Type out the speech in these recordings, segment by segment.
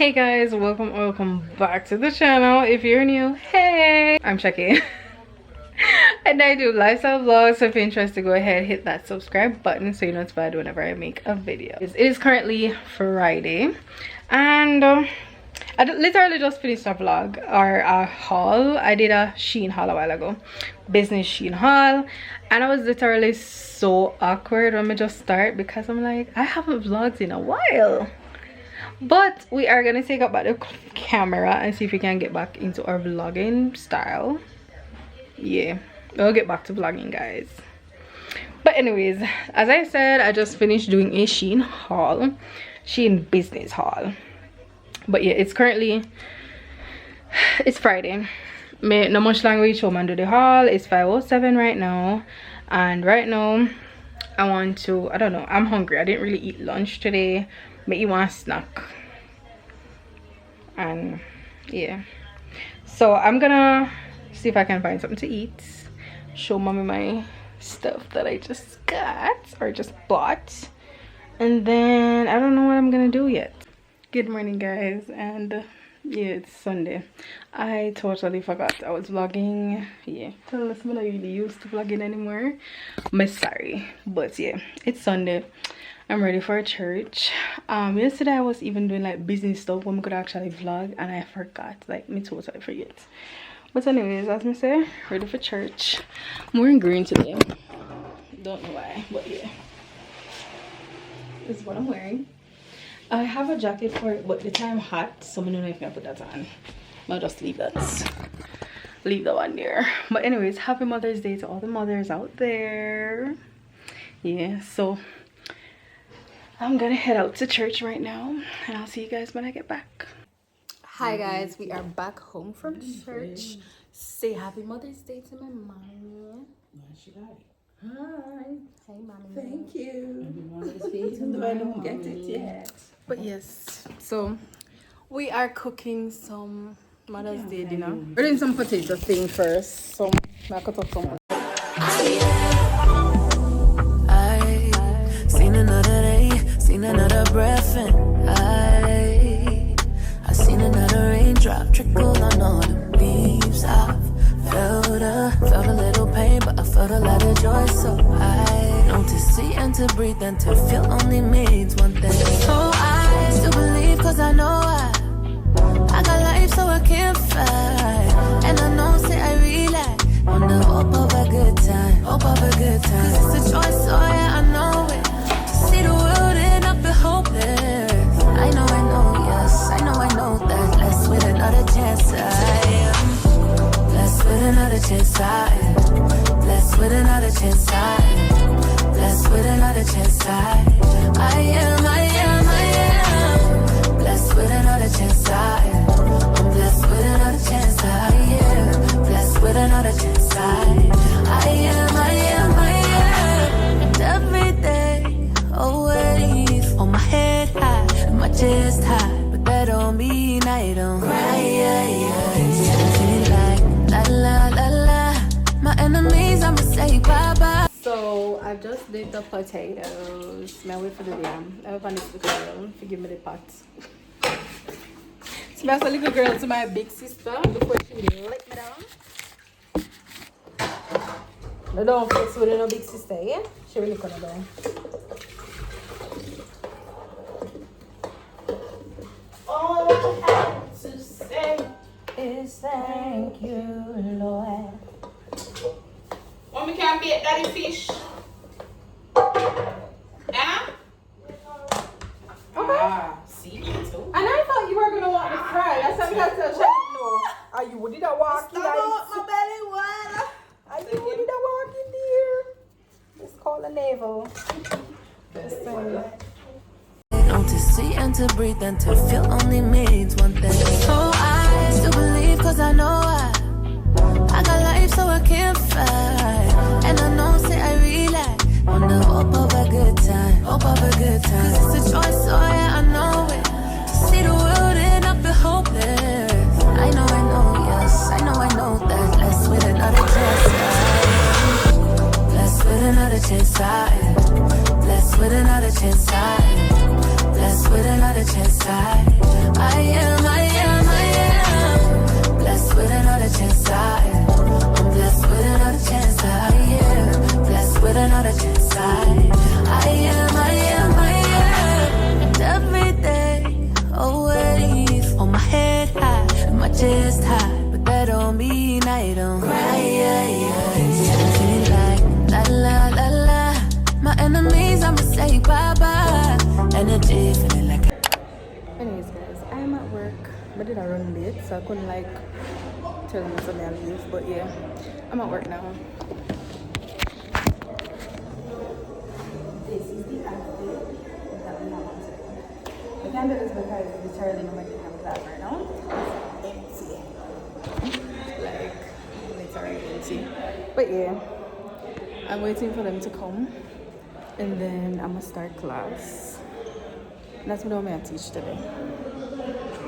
Hey guys, welcome back to the channel. If you're new, hey, I'm Chucky and I do lifestyle vlogs, so if you're interested, go ahead, hit that subscribe button so you're notified whenever I make a video. It is currently Friday and I literally just finished a vlog or a haul. I did a Shein haul a while ago, business Shein haul, and I was literally so awkward when I just start because I'm like, I haven't vlogged in a while. But we are gonna take up back the camera and see if we can get back into our vlogging style. Yeah, we'll get back to vlogging, guys. But anyways, as I said, I just finished doing a Shein haul, Shein business haul. But yeah, it's Friday. Not much longer we show man do the haul. It's 5:07 right now, and right now I don't know, I'm hungry. I didn't really eat lunch today. Make you want a snack, and yeah, so I'm gonna see if I can find something to eat, show mommy my stuff that I just got or just bought, and then I don't know what I'm gonna do yet. Good morning, guys, and yeah, it's Sunday. I totally forgot I was vlogging. Yeah, tell us I'm not really used to vlogging anymore. I'm sorry, but yeah, it's Sunday. I'm ready for church. Yesterday I was even doing like business stuff when we could actually vlog, and I forgot, like me totally forget. But anyways, as I say, ready for church. I'm wearing green today, don't know why, but yeah, this is what I'm wearing. I have a jacket for it, but the time hot, so I don't know if I can put that on. I'll just leave that one there. But anyways, happy Mother's Day to all the mothers out there. Yeah, so I'm gonna head out to church right now, and I'll see you guys when I get back. Hi guys, we are back home from church. Say happy Mother's Day to my mom. Hi. Hey mommy. Thank you. Happy Mother's Day to my I don't get it yet. But yes, so we are cooking some Mother's Day dinner. We're doing some potato thing first. So I cut up some. Seen another day, seen another breath, and I seen another raindrop trickle on all the leaves. I felt a little pain, but I felt a lot of joy. So I know to see and to breathe and to feel only means one thing. So I still believe, cause I know I got life, so I can't fight. And I know, say I realize on the hope of a good time, cause it's a choice, so yeah, I know it. See the world and not be hopeless. I know, yes, I know that. Blessed with another chance, I am. Blessed with another chance, I am. Blessed with another chance, I am. Blessed with another chance, I am. Blessed with another chance, I am. I'm blessed with another chance, I am. Blessed with another chance, I am. And every day, always on my head high and my chest high, but that don't mean I don't cry. Like la la la la, my enemies I'ma say bye bye. So I just did the potatoes. Now wait for the damn. I have a little girl. Forgive me the pot. So I a little girl to my big sister before she let me down. No, don't fix with no big sister, yeah? She really gonna down. All I have to say is thank you, Lord. Mommy can't be at daddy fish. Anna? Okay. See you too. And I thought you were gonna want to fry. That's why I tell Shaq no. Are you did I walk in? My belly water. Are you did I walk in there? It's called a navel. Know to see and to breathe and to feel only means one thing. So I still believe, cause I know I got life, so I can't fight. And I know, say I realize on the hope of a good time, cause it's a choice, so yeah, I know it. To see the world and not be hopeless. I know, yes, I know that. Blessed with another chance, I am. Blessed with another chance, I am. Blessed with another chance, I am. blessed with another chance. I am blessed with another chance. I'm blessed with another chance. Blessed with another chance. I am. And every day, always on my head high, and my chest high, but that don't mean I don't cry. Feeling like la la la la. My enemies, I'ma say bye bye. Energy feeling like. Anyways, guys, I'm at work, but did I run late, so I couldn't like tell them something I leave. But yeah, I'm at work now. This is the outfit that we have on today. I can't do this because it's literally nobody in class right now. It's empty. Like, literally empty. But yeah, I'm waiting for them to come. And then I'm gonna start class. That's what I'm gonna teach today.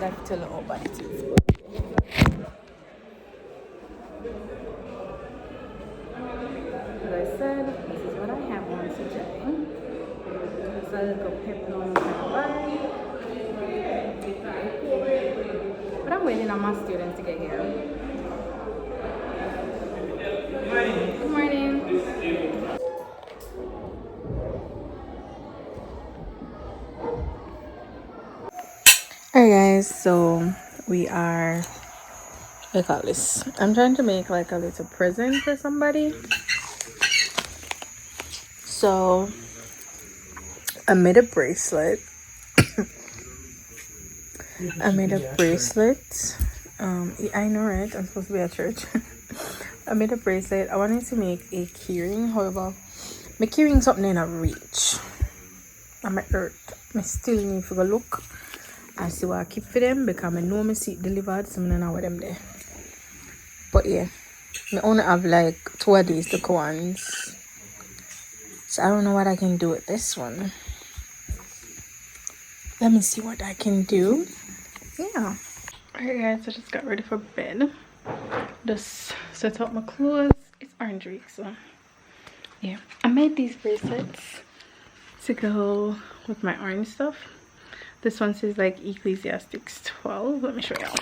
That's tell all about it. As I said, this is what I have on today. It's a little pepperoni pie. But I'm waiting on my students to get here. Good morning. Alright guys, so we are, what do you call this? I'm trying to make like a little present for somebody. So I made a bracelet. I made a bracelet. I know, right? I'm supposed to be at church. I made a bracelet. I wanted to make a keyring. However, my keyring something in a reach. I'm at earth. I still need to go look and see what I keep for them because I know I see it delivered, so I don't know what them there. But yeah, I only have like 2 of these little ones. So I don't know what I can do with this one. Let me see what I can do. Yeah. Alright guys, I just got ready for bed. Just set up my clothes. It's orange week, so yeah. I made these bracelets to go with my orange stuff. This one says like Ecclesiastics 12. Let me show y'all.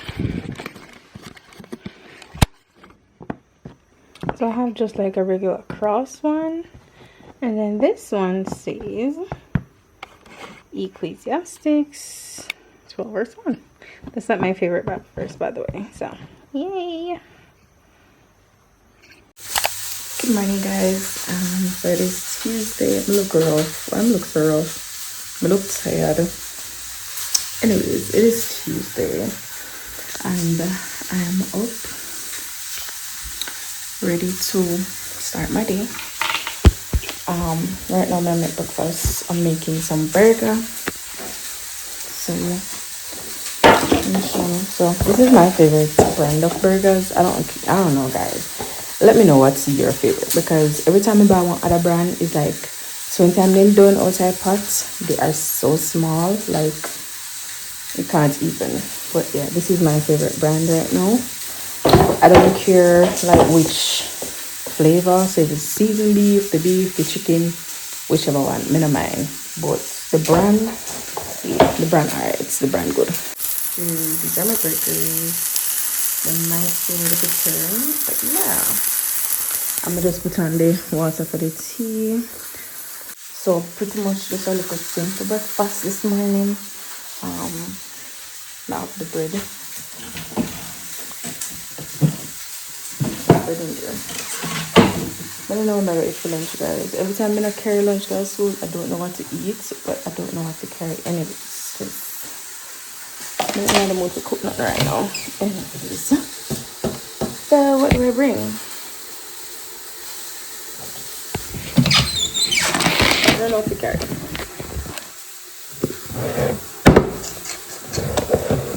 So I have just like a regular cross one. And then this one says Ecclesiastics 12 verse 1. That's not my favorite verse, by the way. So, yay! Good morning, guys. So it is Tuesday. I look rough. I look so rough. I look tired. Anyways, it is Tuesday. And I am up. Ready to start my day. Right now I'm gonna make breakfast. I'm making some burger. So yeah. So this is my favorite brand of burgers. I don't know, guys. Let me know what's your favorite, because every time I buy one other brand, it's like, so when time they're done outside pots, they are so small, like you can't even. But yeah, this is my favorite brand right now. I don't care like which flavor, so if it's seasoned beef, the chicken, whichever one, me no mind. But the brand, yeah, the brand, alright, it's the brand good. These are my burgers. They might seem a little turn, but yeah. I'm gonna just put on the water for the tea. So pretty much just a little simple breakfast this morning. Now the bread. Bread in there. I don't know what I'm gonna eat for lunch, guys. Every time I carry lunch, guys, food, I don't know what to eat, but I don't know what to carry anyways, because I'm not in the mood to cook nothing right now. Anyways. So what do I bring? I don't know what to carry.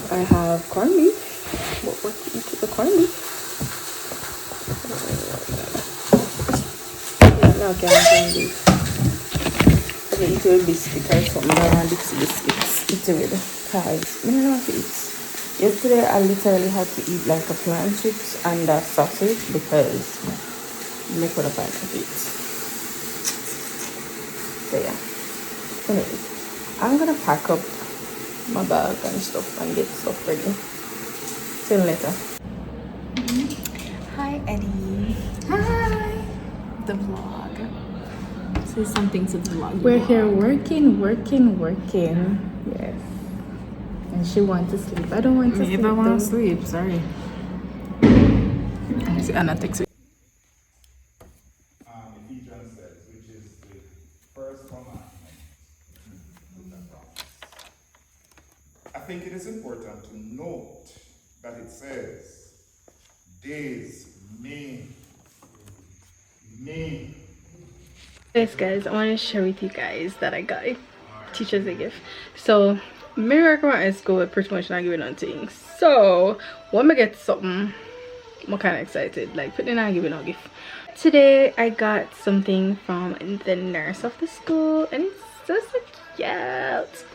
I have corned beef. What to eat with the corned beef? No, I can't corned beef. I can eat it with biscuit or something. I want biscuits. Eat it with. Because I don't know what to eat. Yesterday I literally had to eat like a plant chips and a sausage because I could have find it. So yeah. Anyways, I'm gonna pack up my bag and stuff and get stuff ready. See you later. Hi Eddie. Hi! The vlog. Say something to the vlog. We're here working. Yes. And she wants to sleep. I don't want to sleep. If I want to sleep, sorry. See, Anna takes it. Ephesians says, which is the first commandment. I think it is important to note that it says, days may. Yes guys, I want to share with you guys that I got a teacher's a gift. So me recommend is go with pretty much not giving on things. So when I get something, I'm kind of excited, like putting not giving on gift. Today I got something from the nurse of the school and it's so cute.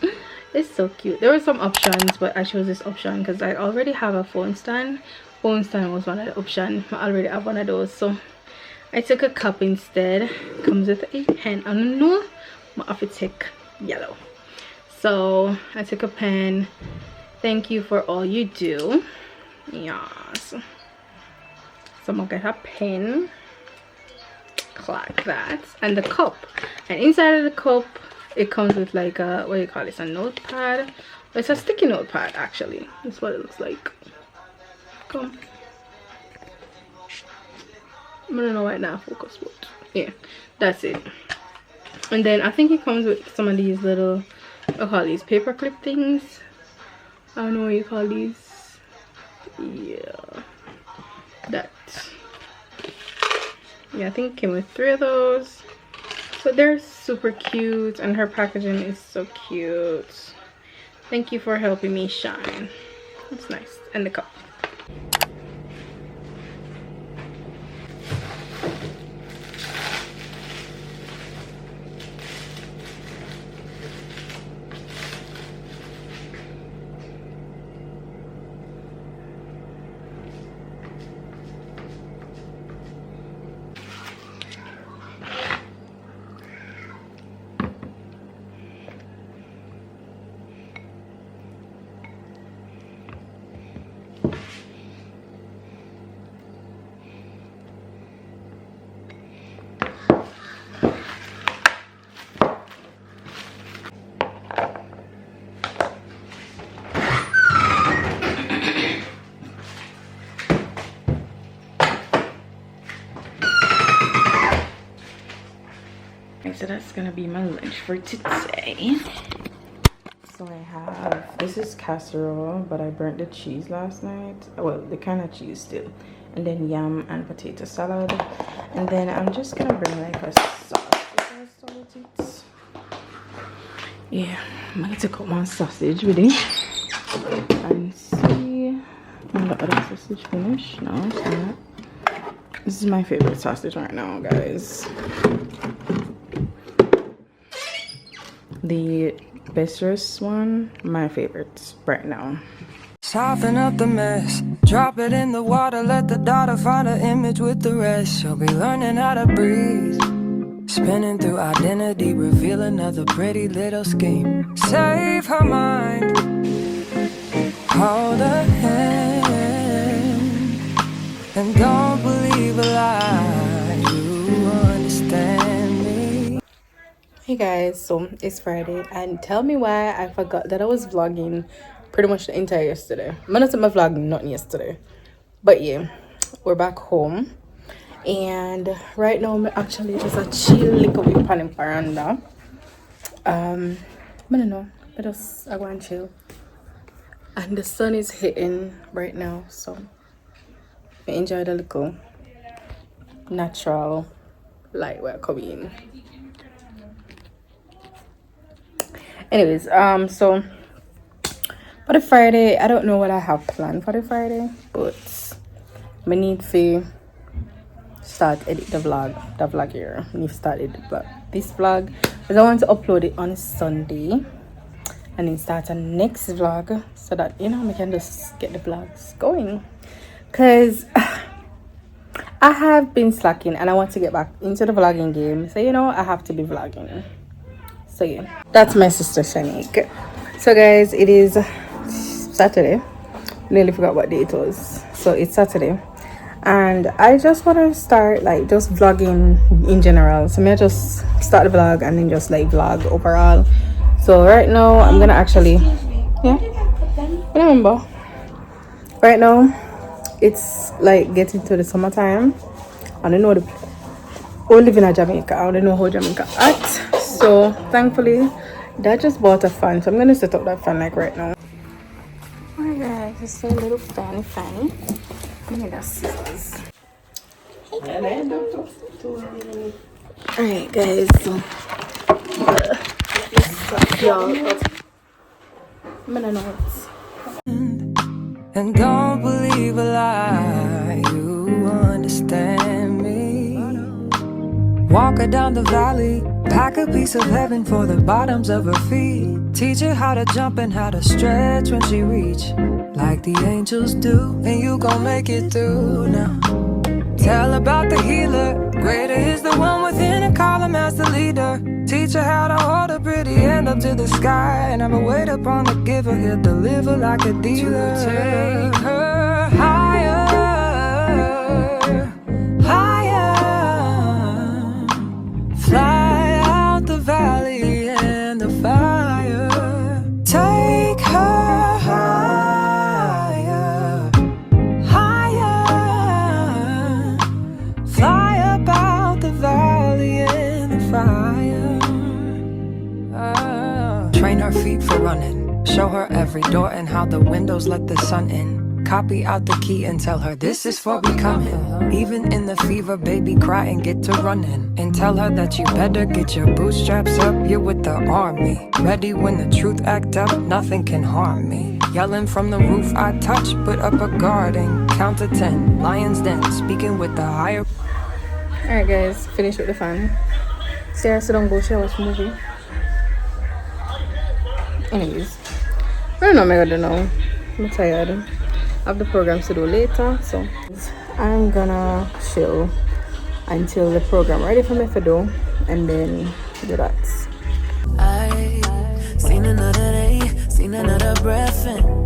It's so cute. There were some options but I chose this option because I already have a phone stand. Phone stand was one of the options. I already have one of those, so I took a cup instead. Comes with a pen. I don't know, my outfit take yellow, so I took a pen. Thank you for all you do. Yes. So I'm gonna get a pen like that and the cup, and inside of the cup it comes with like a, what do you call this, a notepad. It's a sticky notepad actually. That's what it looks like. Come, I don't know right now, focus, but yeah, that's it. And then I think it comes with some of these little, I call these paper clip things. I don't know what you call these. Yeah, that. Yeah, I think it came with 3 of those. So they're super cute and her packaging is so cute. Thank you for helping me shine. It's nice. And the cup. So that's gonna be my lunch for today. So I have, this is casserole, but I burnt the cheese last night. Well, the kind of cheese still. And then yam and potato salad. And then I'm just gonna bring like a sausage. Yeah, I'm gonna take out my sausage with it. And see, the other sausage finished. No, it's not. This is my favorite sausage right now, guys. The Bestress one, my favorite right now. Soften up the mess, drop it in the water, let the daughter find her image with the rest. She'll be learning how to breathe, spinning through identity, reveal another pretty little scheme. Save her mind, hold her hand, and don't believe a lie, you understand me. Hey guys, so it's Friday and tell me why I forgot that I was vlogging pretty much the entire yesterday. I'm not my vlog nothing yesterday, but yeah, we're back home and right now I'm actually just a chill little bit on the veranda. I don't know, but I want to chill and the sun is hitting right now, so I enjoy the little natural light we're coming. Anyways, so for the Friday, I don't know what I have planned for the Friday, but I need to start edit the vlog here. I need to start edit this vlog because I want to upload it on Sunday and then start a next vlog so that, you know, we can just get the vlogs going, because I have been slacking and I want to get back into the vlogging game, so you know I have to be vlogging. So yeah, that's my sister Shanique. So guys, it is Saturday. Nearly forgot what day it was. So it's Saturday, and I just want to start like just vlogging in general. So may I just start the vlog and then just like vlog overall. So right now I'm gonna actually, yeah, remember. Right now it's like getting to the summertime. I don't know we live in Jamaica. I don't know how Jamaica act. So thankfully Dad just bought a fan, so I'm gonna set up that fan like right now. Alright guys, it's a little fan. Give me that scissors. Alright guys, so y'all, I'm gonna know what's. And don't believe a lie, you understand me. Walk her down the valley, pack a piece of heaven for the bottoms of her feet. Teach her how to jump and how to stretch when she reach, like the angels do, and you gon' make it through now. Tell about the healer, greater is the one within and call him as the leader. Teach her how to hold a pretty hand up to the sky, and never wait upon the giver, he'll deliver like a dealer. To take her higher, higher. Fly out the valley and the fire. Take her higher, higher. Fly up out the valley and the fire. Train her feet for running. Show her every door and how the windows let the sun in. Copy out the key and tell her this is for becoming. Even in the fever, baby, cry and get to running. And tell her that you better get your bootstraps up. You're with the army, ready when the truth act up. Nothing can harm me. Yelling from the roof I touch, put up a guard and count to 10. Lion's den, speaking with the higher. Alright guys, finish with the fan. Sarah, so don't go share watch movie. Anyways, I don't know what I'm gonna do now. I'm tired. I have the programs to do later, so I'm gonna chill until the program ready for me to do, and then do that. I seen another day, seen another breath, and